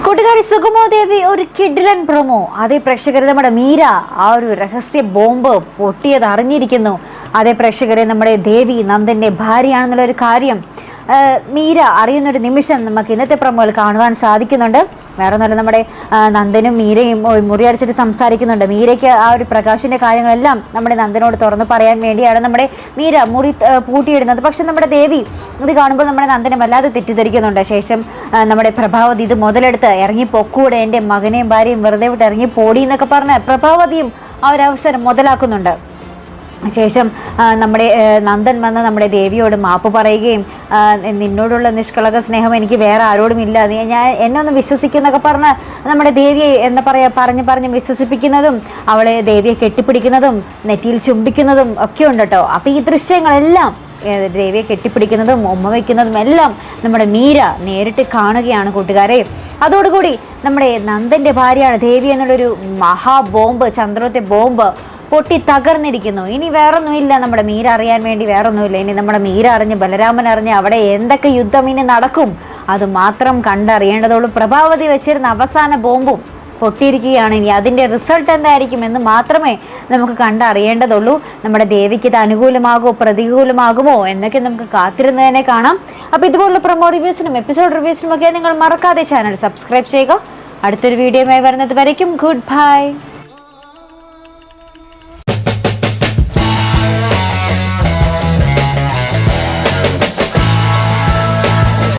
കൂട്ടുകാരി സുഗമോ ദേവി ഒരു കിഡിലൻ പ്രൊമോ. അതേ പ്രേക്ഷകരെ നമ്മുടെ മീര ആ ഒരു രഹസ്യ ബോംബ് പൊട്ടിയത് അറിഞ്ഞിരിക്കുന്നു. അതേ പ്രേക്ഷകരെ നമ്മുടെ ദേവി നന്ദന്റെ ഭാര്യയാണെന്നുള്ള ഒരു കാര്യം മീര അറിയുന്നൊരു നിമിഷം നമുക്ക് ഇന്നത്തെ പ്രൊമോയിൽ കാണുവാൻ സാധിക്കുന്നുണ്ട്. വേറെ ഒന്നുമല്ല, നമ്മുടെ നന്ദനും മീരയും മുറിയടിച്ചിട്ട് സംസാരിക്കുന്നുണ്ട്. മീരയ്ക്ക് ആ ഒരു പ്രകാശിൻ്റെ കാര്യങ്ങളെല്ലാം നമ്മുടെ നന്ദനോട് തുറന്നു പറയാൻ വേണ്ടിയാണ് നമ്മുടെ മീര മുറി പൂട്ടിയിടുന്നത്. പക്ഷെ നമ്മുടെ ദേവി ഇത് കാണുമ്പോൾ നമ്മുടെ നന്ദനെ വല്ലാതെ തെറ്റിദ്ധരിക്കുന്നുണ്ട്. ശേഷം നമ്മുടെ പ്രഭാവതി ഇത് മുതലെടുത്ത് ഇറങ്ങി പൊക്കൂടെ, എൻ്റെ മകനെയും ഭാര്യയും വെറുതെ വിട്ട് ഇറങ്ങി പോടി എന്നൊക്കെ പറഞ്ഞ് പ്രഭാവതിയും ആ ഒരു അവസരം മുതലാക്കുന്നുണ്ട്. ശേഷം നമ്മുടെ നന്ദൻ വന്ന് നമ്മുടെ ദേവിയോട് മാപ്പ് പറയുകയും നിന്നോടുള്ള നിഷ്കളങ്ക സ്നേഹം എനിക്ക് വേറെ ആരോടും ഇല്ല, എന്നെ ഒന്ന് വിശ്വസിക്കുന്നൊക്കെ പറഞ്ഞ് നമ്മുടെ ദേവിയെ എന്താ പറയുക പറഞ്ഞ് വിശ്വസിപ്പിക്കുന്നതും അവളെ ദേവിയെ കെട്ടിപ്പിടിക്കുന്നതും നെറ്റിയിൽ ചുംബിക്കുന്നതും ഒക്കെ ഉണ്ട് കേട്ടോ. അപ്പോൾ ഈ ദൃശ്യങ്ങളെല്ലാം ദേവിയെ കെട്ടിപ്പിടിക്കുന്നതും ഉമ്മ വയ്ക്കുന്നതും എല്ലാം നമ്മുടെ മീര നേരിട്ട് കാണുകയാണ് കൂട്ടുകാരെ. അതോടുകൂടി നമ്മുടെ നന്ദൻ്റെ ഭാര്യയാണ് ദേവി എന്നുള്ളൊരു മഹാബോംബ്, ചന്ദ്രത്തെ ബോംബ് പൊട്ടി തകർന്നിരിക്കുന്നു. ഇനി വേറൊന്നുമില്ല, നമ്മുടെ മീര അറിയാൻ വേണ്ടി വേറൊന്നുമില്ല. ഇനി നമ്മുടെ മീര അറിഞ്ഞ് ബലരാമൻ അറിഞ്ഞ് അവിടെ എന്തൊക്കെ യുദ്ധം ഇനി നടക്കും അത് മാത്രം കണ്ടറിയേണ്ടതുള്ളൂ. പ്രഭാവതി വെച്ചിരുന്ന അവസാന ബോംബും പൊട്ടിയിരിക്കുകയാണ്. ഇനി അതിൻ്റെ റിസൾട്ട് എന്തായിരിക്കും എന്ന് മാത്രമേ നമുക്ക് കണ്ടറിയേണ്ടതുള്ളൂ. നമ്മുടെ ദേവിക്ക് ഇത് അനുകൂലമാകുമോ പ്രതികൂലമാകുമോ എന്നൊക്കെ നമുക്ക് കാത്തിരുന്നതിനെ കാണാം. അപ്പോൾ ഇതുപോലുള്ള പ്രൊമോ റിവ്യൂസിനും എപ്പിസോഡ് റിവ്യൂസിനും ഒക്കെ നിങ്ങൾ മറക്കാതെ ചാനൽ സബ്സ്ക്രൈബ് ചെയ്യുക. അടുത്തൊരു വീഡിയോയുമായി വരുന്നത് വരയ്ക്കും ഗുഡ് ബൈ.